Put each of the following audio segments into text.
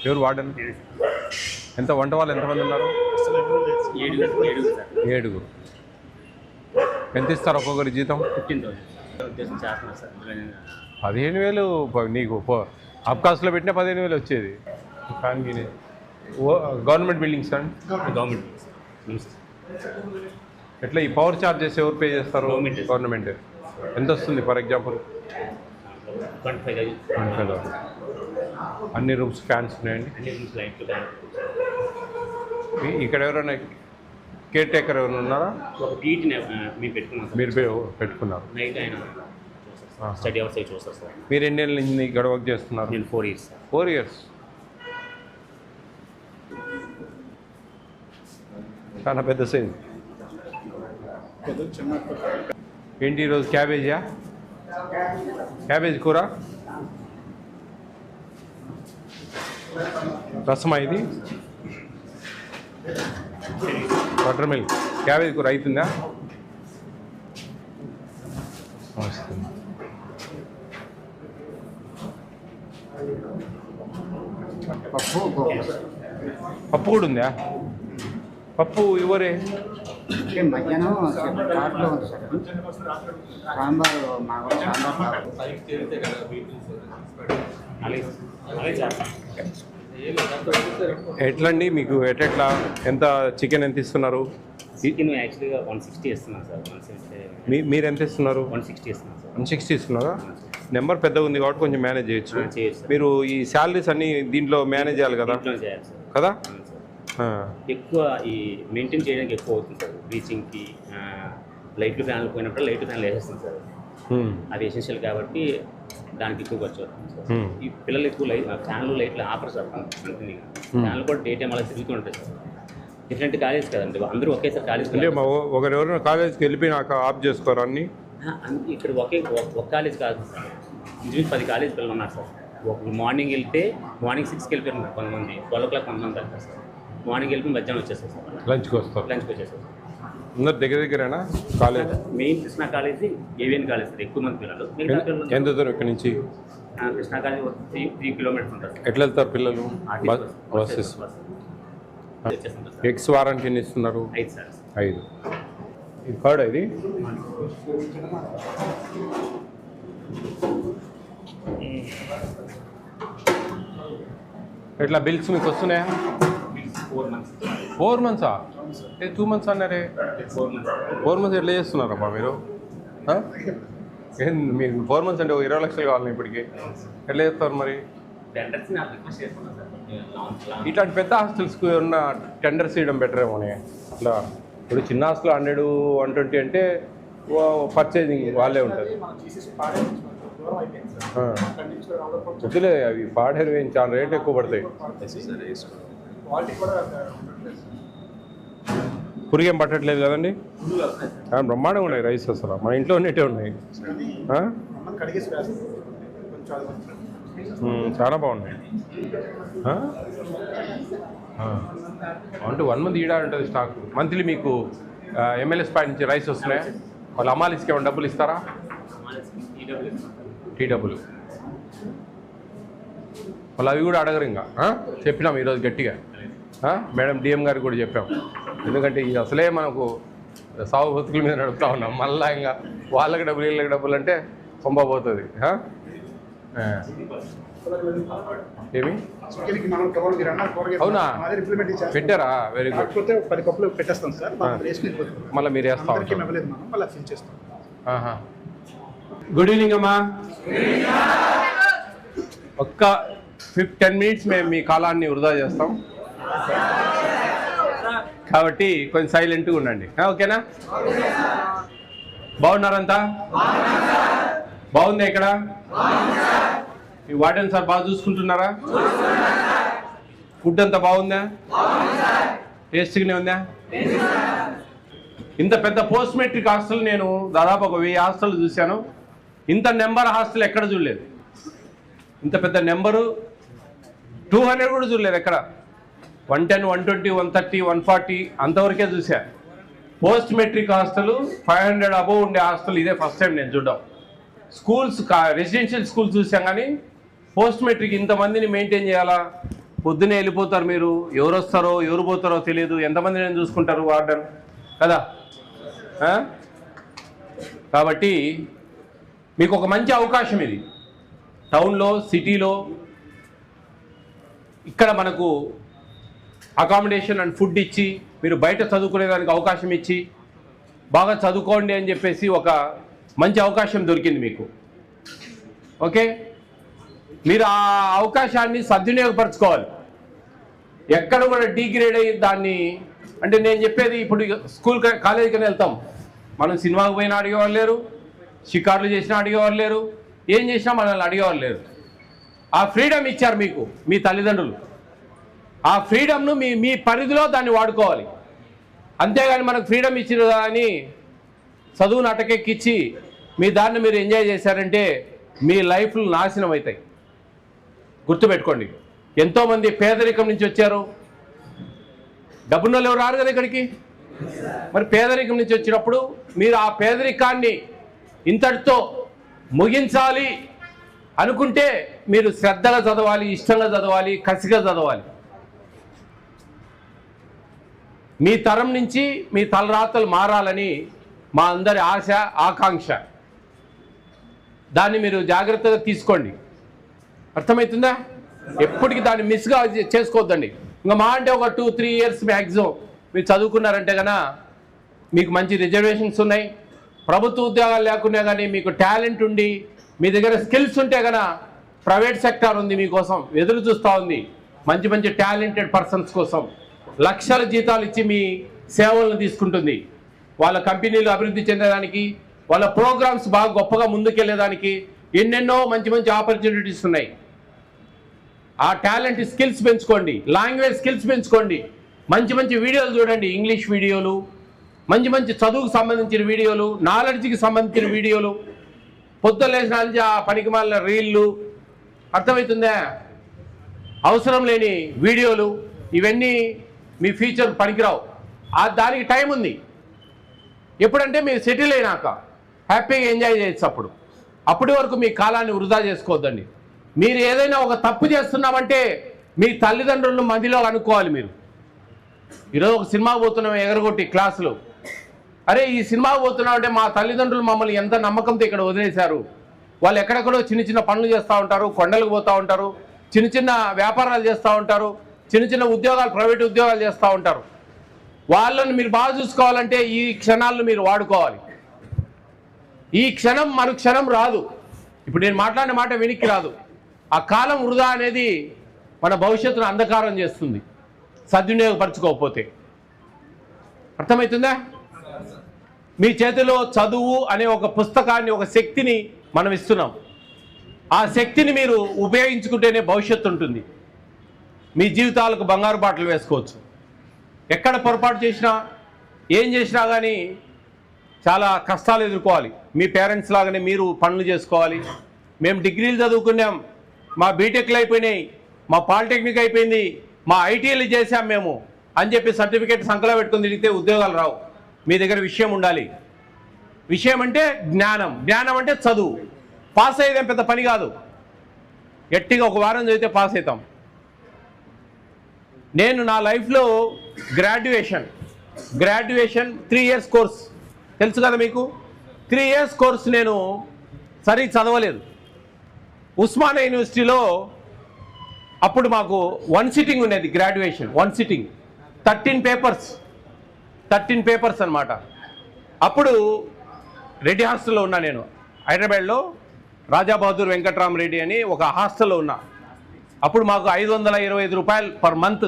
ఎవరు వార్డెన్? ఎంత వంట వాళ్ళు ఎంతమంది ఉన్నారు? 7. ఎంత ఇస్తారు ఒక్కొక్కరి జీతం? 15,000 నీకు అబ్కాస్లో పెట్టినా 15,000 వచ్చేది. కానీ గవర్నమెంట్ బిల్డింగ్స్ అండి? గవర్నమెంట్. ఎట్లా ఈ పవర్ ఛార్జెస్ ఎవరు పే చేస్తారు? గవర్నమెంట్. ఎంత వస్తుంది ఫర్ ఎగ్జాంపుల్? 25,000. అన్ని రూమ్స్ ఫ్యాన్స్ ఉన్నాయండి? ఇక్కడ ఎవరైనా కేర్ టేకర్ ఎవరైనా ఉన్నారా? మీరు పెట్టుకున్నారు. స్టడీ అవర్స్ అవి చూస్తారు సార్. మీరు ఎన్ని ఏళ్ళ నుంచి ఇక్కడ వర్క్ చేస్తున్నారు? నేను 4 years. 4 years. చాలా పెద్ద సైజ్. ఏంటి ఈరోజు క్యాబేజా? క్యాబేజ్ కూర, రసమా ఇది? Butter milk. క్యాబేజ్ కూర అవుతుందా? పప్పు కూడా ఉందా? పప్పు ఇవ్వరే? మధ్యాహ్నం చాట్లో ఉంది సార్. సాంబార్ ఎట్లండి మీకు? ఎట్లా ఎంత చికెన్ ఎంత ఇస్తున్నారు? చికెన్ యాక్చువల్గా 160 ఇస్తున్నాను సార్. 160. మీరు ఎంత ఇస్తున్నారు? 160 ఇస్తున్నాను సార్. 160 ఇస్తున్నారా? నెంబర్ పెద్దగా ఉంది కాబట్టి కొంచెం మేనేజ్ చేయొచ్చు. మీరు ఈ శాలరీస్ అన్నీ దీంట్లో మేనేజ్ చేయాలి కదా? కదా ఎక్కువ ఈ మెయింటైన్ చేయడానికి ఎక్కువ అవుతుంది సార్. బ్లీచింగ్కి లైట్లు ఫ్యాన్లు పోయినప్పుడు లైట్లు ఫ్యాన్లు వేసేస్తుంది సార్. అది ఎసెన్షియల్ కాబట్టి దానికి ఎక్కువ ఖర్చు అవుతుంది సార్. ఈ పిల్లలు ఎక్కువ ఫ్యాన్లు లైట్లు ఆపరు సార్. కంటిన్యూగా ఫ్యాన్లు కూడా డే టైం అలా తిరుగుతూ ఉంటాయి సార్. డిఫరెంట్ కాలేజ్ కదండి, అందరూ ఒకేసారి కాలేజ్. అంటే ఒకరెవరైనా కాలేజ్కి వెళ్ళిపోయినాక ఆఫ్ చేసుకోరు అన్ని? ఇక్కడ ఒక కాలేజ్ కాదు సార్, ఇంచుమించు 10 కాలేజ్ పిల్లలు ఉన్నారు సార్. మార్నింగ్ వెళ్తే మార్నింగ్ 6కి వెళ్ళిపోయినారు కొంతమంది, 12 o'clock కొంతమంది వెళ్తారు సార్. మార్నింగ్ వెళ్ళి మధ్యాహ్నం వచ్చేస్తారు సార్. లంచ్కి వస్తారు? లంచ్కి వచ్చేస్తారు సార్. అందరు దగ్గరేనా college? Main Krishna college, AVN college sir. ఎక్కువ మంది పిల్లలు. ఎంత దూరం ఇక్కడ నుంచి? కృష్ణా కాలేజ్ 3 kilometers ఉంటుంది. ఎట్లా వెళ్తారు పిల్లలు? బస్సెస్. ఎగ్స్ వారానికి ఎన్ని ఇస్తున్నారు? 5 సార్. 5. ఇది కర్డ్ ఇది? ఎట్లా బిల్స్ మీకు వస్తున్నాయా? 4 months. 2 months అన్నారే. 4 months ఎట్లా చేస్తున్నారమ్మా మీరు? మీకు 4 months అంటే 20 లక్షలు కావాలి ఇప్పటికి. ఎట్లా చేస్తారు మరి? ఇట్లాంటి పెద్ద హాస్టల్స్కి ఉన్న టెండర్స్ ఇవ్వడం బెటర్ ఏమోనే. అట్లా ఇప్పుడు చిన్న హాస్టల్ 100, 120 అంటే పర్చేజింగ్ వాళ్ళే ఉంటుంది. వద్దులే, అవి పాడేరు చాలా రేట్ ఎక్కువ పడతాయి. పురిగేం పట్టట్లేదు కదండి? బ్రహ్మాండంగా ఉన్నాయి రైస్. అసలు మన ఇంట్లో ఉన్నట్టే ఉన్నాయి. చాలా బాగున్నాయి. అంటే 1 month ఈడా ఉంటుంది స్టాక్. మంత్లీ మీకు ఎమ్మెల్యేస్ పాయింట్ నుంచి రైస్ వస్తున్నాయి. వాళ్ళు అమాలిస్కి ఏమైనా డబ్బులు ఇస్తారా? టీడబ్ల్యూ వాళ్ళు అవి కూడా అడగరు. ఇంకా చెప్పినాం ఈరోజు గట్టిగా. మేడం డిఎం గారికి కూడా చెప్పాం. ఎందుకంటే ఇది అసలే మనకు సాగు బతుకుల మీద నడుపుతా ఉన్నాం. మళ్ళీ ఇంకా వాళ్ళకి డబ్బులు వీళ్ళకి డబ్బులు అంటే సంభవపోతుంది. ఏమి? అవునా? పెట్టారా? Very good. 10 కప్పులు పెట్టేస్తాం సార్. మళ్ళీ మీరు వేస్తాం. గుడ్ ఈవినింగ్ అమ్మా. ఒక్క 10 minutes మేము మీ కాలాన్ని వృధా చేస్తాం కాబట్టి కొంచెం సైలెంట్గా ఉండండి. ఓకేనా? బాగున్నారంతా? బాగుందా ఇక్కడ? ఈ వార్డెన్ సార్ బాగా చూసుకుంటున్నారా? ఫుడ్ అంతా బాగుందా? టేస్ట్గానే ఉందా? ఇంత పెద్ద పోస్ట్ మెట్రిక్ హాస్టల్ నేను దాదాపు ఒక 1000 హాస్టల్ చూశాను. ఇంత నెంబర్ హాస్టల్ ఎక్కడ చూడలేదు. ఇంత పెద్ద నెంబరు 200 కూడా చూడలేదు ఎక్కడ. 110, 120, 130, 140 అంతవరకే చూసా. పోస్ట్ మెట్రిక్ హాస్టల్ 500 అబోవ్ ఉండే హాస్టల్ ఇదే ఫస్ట్ టైం నేను చూడడం. స్కూల్స్ రెసిడెన్షియల్ స్కూల్స్ చూసాం కానీ పోస్ట్ మెట్రిక్ ఇంతమందిని మెయింటైన్ చేయాలా, పొద్దునే వెళ్ళిపోతారు మీరు, ఎవరు వస్తారో ఎవరు పోతారో తెలియదు, ఎంతమంది నేను చూసుకుంటారు వార్డెన్ కదా. కాబట్టి మీకు ఒక మంచి అవకాశం ఇది. టౌన్లో, సిటీలో ఇక్కడ మనకు అకామిడేషన్ అండ్ ఫుడ్ ఇచ్చి, మీరు బయట చదువుకునేదానికి అవకాశం ఇచ్చి, బాగా చదువుకోండి అని చెప్పేసి ఒక మంచి అవకాశం దొరికింది మీకు. ఓకే, మీరు ఆ అవకాశాన్ని సద్వినియోగపరచుకోవాలి. ఎక్కడ కూడా డిగ్రేడ్ అయ్యి దాన్ని, అంటే నేను చెప్పేది ఇప్పుడు స్కూల్ కాలేజీకి వెళ్తాం, మనం సినిమాకి పోయినా అడిగేవాళ్ళు లేరు, షికార్లు చేసినా అడిగేవాళ్ళు లేరు, ఏం చేసినా మనల్ని అడిగేవాళ్ళు లేరు. ఆ ఫ్రీడమ్ ఇచ్చారు మీకు మీ తల్లిదండ్రులు. ఆ ఫ్రీడమ్ను మీ పరిధిలో దాన్ని వాడుకోవాలి. అంతేగాని మనకు ఫ్రీడమ్ ఇచ్చిన అని చదువును అటకెక్కిచ్చి మీ దాన్ని మీరు ఎంజాయ్ చేశారంటే మీ లైఫ్లు నాశనం అవుతాయి. గుర్తుపెట్టుకోండి, ఎంతోమంది పేదరికం నుంచి వచ్చారు. డబ్బున్న ఎవరు రారు కదా ఇక్కడికి. మరి పేదరికం నుంచి వచ్చినప్పుడు మీరు ఆ పేదరికాన్ని ఇంతటితో ముగించాలి అనుకుంటే మీరు శ్రద్ధగా చదవాలి, ఇష్టంగా చదవాలి, కసిగా చదవాలి. మీ తరం నుంచి మీ తలరాతలు మారాలని మా అందరి ఆశ, ఆకాంక్ష. దాన్ని మీరు జాగ్రత్తగా తీసుకోండి. అర్థమవుతుందా? ఎప్పటికీ దాన్ని మిస్గా చేసుకోవద్దండి. ఇంకా మా అంటే ఒక 2-3 ఇయర్స్ మ్యాక్సిమం మీరు చదువుకున్నారంటే కన్నా మీకు మంచి రిజర్వేషన్స్ ఉన్నాయి. ప్రభుత్వ ఉద్యోగాలు లేకున్నా కానీ మీకు టాలెంట్ ఉండి మీ దగ్గర స్కిల్స్ ఉంటే కన్నా ప్రైవేట్ సెక్టార్ ఉంది మీకోసం ఎదురు చూస్తూ ఉంది. మంచి మంచి టాలెంటెడ్ పర్సన్స్ కోసం లక్షల జీతాలు ఇచ్చి మీ సేవలను తీసుకుంటుంది. వాళ్ళ కంపెనీలు అభివృద్ధి చెందేదానికి, వాళ్ళ ప్రోగ్రామ్స్ బాగా గొప్పగా ముందుకెళ్ళేదానికి ఎన్నెన్నో మంచి మంచి ఆపర్చునిటీస్ ఉన్నాయి. ఆ టాలెంట్ స్కిల్స్ పెంచుకోండి, లాంగ్వేజ్ స్కిల్స్ పెంచుకోండి. మంచి మంచి వీడియోలు చూడండి, ఇంగ్లీష్ వీడియోలు, మంచి మంచి చదువుకు సంబంధించిన వీడియోలు, నాలెడ్జ్కి సంబంధించిన వీడియోలు. పొద్దున్న లేచిన నుంచి ఆ పనికిమాలిన రీళ్ళు, అర్థమవుతుందా, అవసరం లేని వీడియోలు, ఇవన్నీ మీ ఫ్యూచర్ పనికిరావు. దానికి టైం ఉంది. ఎప్పుడంటే మీరు సెటిల్ అయినాక హ్యాపీగా ఎంజాయ్ చేయొచ్చు. అప్పటి వరకు మీ కాలాన్ని వృధా చేసుకోవద్దండి. మీరు ఏదైనా ఒక తప్పు చేస్తున్నామంటే మీ తల్లిదండ్రులను మధ్యలో అనుకోవాలి. మీరు ఈరోజు ఒక సినిమాకి పోతున్నాం ఎగరగొట్టి క్లాసులు, అరే ఈ సినిమాకి పోతున్నాం అంటే మా తల్లిదండ్రులు మమ్మల్ని ఎంత నమ్మకంతో ఇక్కడ వదిలేశారు. వాళ్ళు ఎక్కడెక్కడో చిన్న చిన్న పనులు చేస్తూ ఉంటారు, కొండలకు పోతూ ఉంటారు, చిన్న చిన్న వ్యాపారాలు చేస్తూ ఉంటారు, చిన్న చిన్న ఉద్యోగాలు, ప్రైవేట్ ఉద్యోగాలు చేస్తూ ఉంటారు. వాళ్ళని మీరు బాగా చూసుకోవాలంటే ఈ క్షణాలను మీరు వాడుకోవాలి. ఈ క్షణం మరు క్షణం రాదు. ఇప్పుడు నేను మాట్లాడిన మాట వెనక్కి రాదు. ఆ కాలం వృధా అనేది మన భవిష్యత్తును అంధకారం చేస్తుంది సద్వినియోగపరచుకోకపోతే. అర్థమవుతుందా? మీ చేతిలో చదువు అనే ఒక పుస్తకాన్ని, ఒక శక్తిని మనం ఇస్తున్నాం. ఆ శక్తిని మీరు ఉపయోగించుకుంటేనే భవిష్యత్తు ఉంటుంది. మీ జీవితాలకు బంగారు బాటలు వేసుకోవచ్చు. ఎక్కడ పొరపాటు చేసినా, ఏం చేసినా కానీ చాలా కష్టాలు ఎదుర్కోవాలి. మీ పేరెంట్స్ లాగానే మీరు పనులు చేసుకోవాలి. మేము డిగ్రీలు చదువుకున్నాం, మా బీటెక్లు అయిపోయినాయి, మా పాలిటెక్నిక్ అయిపోయింది, మా ఐటీఐలు చేశాం మేము అని చెప్పి సర్టిఫికేట్ సంకలో పెట్టుకుని తిరిగితే ఉద్యోగాలు రావు. మీ దగ్గర విషయం ఉండాలి. విషయం అంటే జ్ఞానం, జ్ఞానం అంటే చదువు. పాస్ అయ్యేదేం పెద్ద పని కాదు. గట్టిగా ఒక వారం చదివితే పాస్ అవుతాం. నేను నా లైఫ్లో గ్రాడ్యుయేషన్ 3 ఇయర్స్ కోర్స్ తెలుసు కదా మీకు. 3 ఇయర్స్ కోర్స్ నేను సరిగ్గా చదవలేదు. ఉస్మానియా యూనివర్సిటీలో అప్పుడు మాకు 1 సిట్టింగ్ ఉండేది. గ్రాడ్యుయేషన్ 1 సిట్టింగ్, 13 పేపర్స్ అన్నమాట. అప్పుడు రెడ్డి హాస్టల్లో ఉన్నా నేను, హైదరాబాద్లో రాజా బహదూర్ వెంకట్రామరెడ్డి అని ఒక హాస్టల్లో ఉన్నా. అప్పుడు మాకు 525 రూపాయలు per month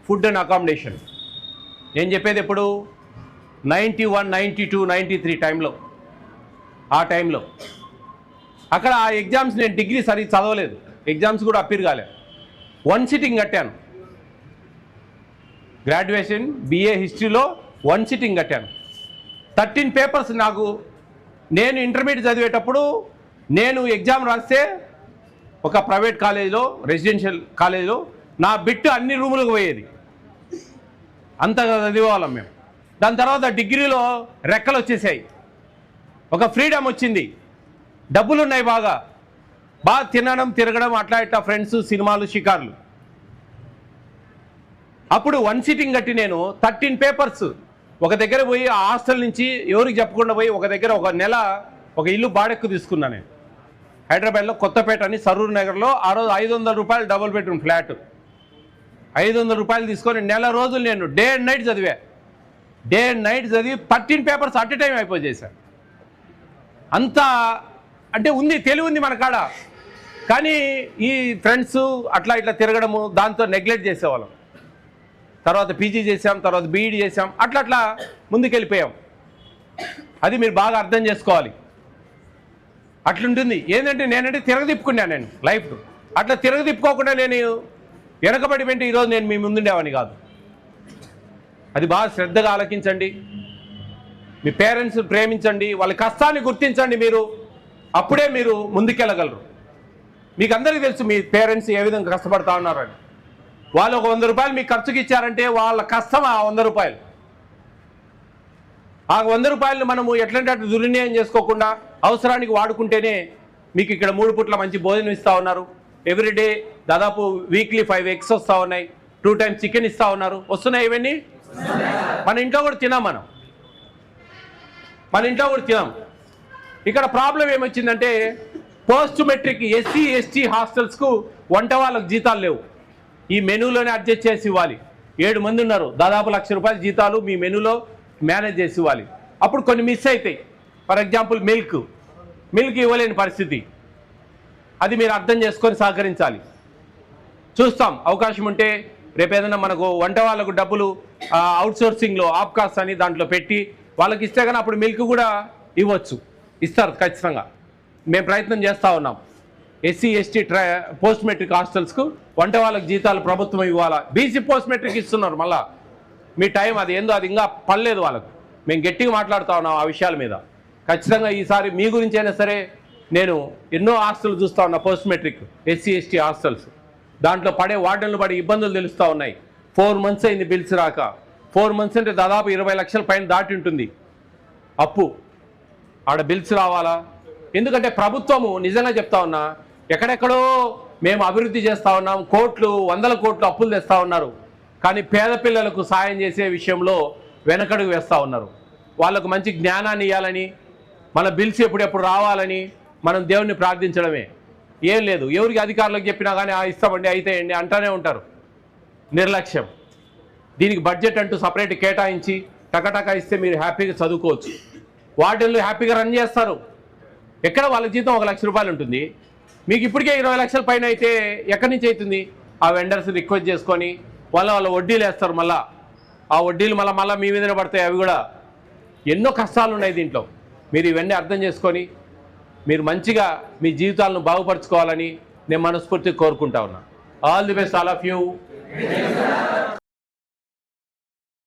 food and accommodation. నేను చెప్పేది ఎప్పుడు 91, 92, 93 టైంలో. ఆ టైంలో అక్కడ ఆ ఎగ్జామ్స్, నేను డిగ్రీ సరిగ్గా చదవలేదు, ఎగ్జామ్స్ కూడా అప్పీర్ కాలేదు. 1 సిట్టింగ్ కట్టాను. గ్రాడ్యుయేషన్ BA హిస్టరీలో 1 సిట్టింగ్ కట్టాను. 13 పేపర్స్. నాకు నేను ఇంటర్మీడియట్ చదివేటప్పుడు నేను ఎగ్జామ్ రాస్తే ఒక ప్రైవేట్ కాలేజీలో, రెసిడెన్షియల్ కాలేజీలో నా బిట్టు అన్ని రూములకు పోయేది. అంతగా చదివేవాళ్ళం మేము. దాని తర్వాత డిగ్రీలో రెక్కలు వచ్చేసాయి, ఒక ఫ్రీడమ్ వచ్చింది, డబ్బులు ఉన్నాయి, బాగా తినడం, తిరగడం, అట్లా ఇట్లా ఫ్రెండ్స్, సినిమాలు, షికార్లు. అప్పుడు 1 సిట్టింగ్ కట్టి నేను 13 పేపర్స్ ఒక దగ్గర పోయి ఆ హాస్టల్ నుంచి ఎవరికి చెప్పకుండా పోయి ఒక దగ్గర ఒక నెల ఒక ఇల్లు బాడెక్కు తీసుకున్నా నేను. హైదరాబాద్లో కొత్తపేట అని సరూర్ నగర్లో ఆ రోజు 500 రూపాయలు డబుల్ బెడ్రూమ్ ఫ్లాట్. 500 రూపాయలు తీసుకొని నెల రోజులు నేను డే అండ్ నైట్ చదివా. డే అండ్ నైట్ చదివి 13 పేపర్స్ అట్ ఎ టైం అయిపోయి చేశాను. అంత అంటే ఉంది, తెలివి ఉంది మన కాడ. కానీ ఈ ఫ్రెండ్స్ అట్లా ఇట్లా తిరగడము, దాంతో నెగ్లెక్ట్ చేసేవాళ్ళం. తర్వాత పీజీ చేసాం, తర్వాత బీఈడీ చేసాం, అట్లా ముందుకెళ్ళిపోయాం. అది మీరు బాగా అర్థం చేసుకోవాలి. అట్లుంటుంది. ఏంటంటే నేనంటే తిరగదిప్పుకున్నాను నేను లైఫ్. అట్లా తిరగదిప్పుకోకుండా నేను వెనకబడి పెట్టి ఈరోజు నేను మీ ముందుండేవాడిని కాదు. అది బాగా శ్రద్ధగా ఆలకించండి. మీ పేరెంట్స్ ప్రేమించండి, వాళ్ళ కష్టాన్ని గుర్తించండి. మీరు అప్పుడే మీరు ముందుకెళ్ళగలరు. మీకు అందరికీ తెలుసు మీ పేరెంట్స్ ఏ విధంగా కష్టపడతా ఉన్నారని. వాళ్ళు ఒక 100 రూపాయలు మీకు ఖర్చుకి ఇచ్చారంటే వాళ్ళ కష్టం ఆ 100 రూపాయలు. ఆ 100 రూపాయలు మనము ఎట్లంటే అట్లా దుర్వినియోగం చేసుకోకుండా అవసరానికి వాడుకుంటేనే మీకు ఇక్కడ 3 పూట్ల మంచి భోజనం ఇస్తూ ఉన్నారు. ఎవ్రీడే దాదాపు వీక్లీ 5 eggs వస్తూ ఉన్నాయి. 2 times చికెన్ ఇస్తూ ఉన్నారు. వస్తున్నాయి ఇవన్నీ. మన ఇంట్లో కూడా తినాం. మన ఇంట్లో కూడా తినాం. ఇక్కడ ప్రాబ్లం ఏమొచ్చిందంటే పోస్ట్ మెట్రిక్ ఎస్సీ ఎస్టీ హాస్టల్స్కు వంట వాళ్ళకు జీతాలు లేవు. ఈ మెనూలోనే అడ్జస్ట్ చేసి ఇవ్వాలి. 7 మంది ఉన్నారు, దాదాపు ₹1,00,000 రూపాయల జీతాలు మీ మెనూలో మేనేజ్ చేసి ఇవ్వాలి. అప్పుడు కొన్ని మిస్ అవుతాయి. ఫర్ ఎగ్జాంపుల్ మిల్క్ ఇవ్వలేని పరిస్థితి. అది మీరు అర్థం చేసుకొని సహకరించాలి. చూస్తాం అవకాశం ఉంటే రేపు ఏదైనా మనకు వంట వాళ్ళకు డబ్బులు అవుట్సోర్సింగ్లో ఆప్కాస్ అని దాంట్లో పెట్టి వాళ్ళకి ఇస్తే కానీ అప్పుడు మిల్క్ కూడా ఇవ్వచ్చు. ఇస్తారు ఖచ్చితంగా. మేము ప్రయత్నం చేస్తూ ఉన్నాం. ఎస్సీ ఎస్టీ పోస్ట్ మెట్రిక్ హాస్టల్స్కు వంట వాళ్ళకి జీతాలు ప్రభుత్వం ఇవ్వాలా. బీసీ పోస్ట్ మెట్రిక్ ఇస్తున్నారు. మళ్ళా మీ టైం అది ఏందో అది ఇంకా పడలేదు వాళ్ళకు. మేము గట్టిగా మాట్లాడుతూ ఉన్నాం ఆ విషయాల మీద. ఖచ్చితంగా ఈసారి మీ గురించి అయినా సరే నేను ఎన్నో హాస్టల్ చూస్తూ ఉన్నా, post matric SC ST hostels. దాంట్లో వార్డెన్లు పడే ఇబ్బందులు తెలుస్తూ ఉన్నాయి. 4 months అయింది బిల్స్ రాక. 4 months అంటే దాదాపు 20 లక్షల పైన దాటి ఉంటుంది అప్పు. ఆడ బిల్స్ రావాలా? ఎందుకంటే ప్రభుత్వము నిజంగా చెప్తా ఉన్నా ఎక్కడెక్కడో మేము అభివృద్ధి చేస్తూ ఉన్నాం, కోట్లు 100 కోట్లు అప్పులు తెస్తూ ఉన్నారు. కానీ పేద పిల్లలకు సాయం చేసే విషయంలో వెనకడుగు వేస్తూ ఉన్నారు. వాళ్ళకు మంచి జ్ఞానాన్ని ఇవ్వాలని, మన బిల్స్ ఎప్పుడెప్పుడు రావాలని మనం దేవుణ్ణి ప్రార్థించడమే. ఏం లేదు. ఎవరికి అధికారులకు చెప్పినా కానీ ఇస్తామండి అయితేయండి అంటానే ఉంటారు. నిర్లక్ష్యం. దీనికి బడ్జెట్ అంటూ సపరేట్ కేటాయించి టకటకా ఇస్తే మీరు హ్యాపీగా చదువుకోవచ్చు. వార్డెన్లు హ్యాపీగా రన్ చేస్తారు. ఎక్కడ వాళ్ళ జీతం ₹1,00,000 రూపాయలు ఉంటుంది. మీకు ఇప్పటికే 20 లక్షల పైన అయితే ఎక్కడి నుంచి అవుతుంది? ఆ వెండర్స్ రిక్వెస్ట్ చేసుకొని వాళ్ళ వడ్డీలు వేస్తారు. మళ్ళీ ఆ వడ్డీలు మళ్ళీ మీ మీదనే పడతాయి. అవి కూడా ఎన్నో కష్టాలు ఉన్నాయి దీంట్లో. మీరు ఇవన్నీ అర్థం చేసుకొని మీరు మంచిగా మీ జీవితాలను బాగుపరచుకోవాలని నేను మనస్ఫూర్తిగా కోరుకుంటా ఉన్నా. All the best all of you.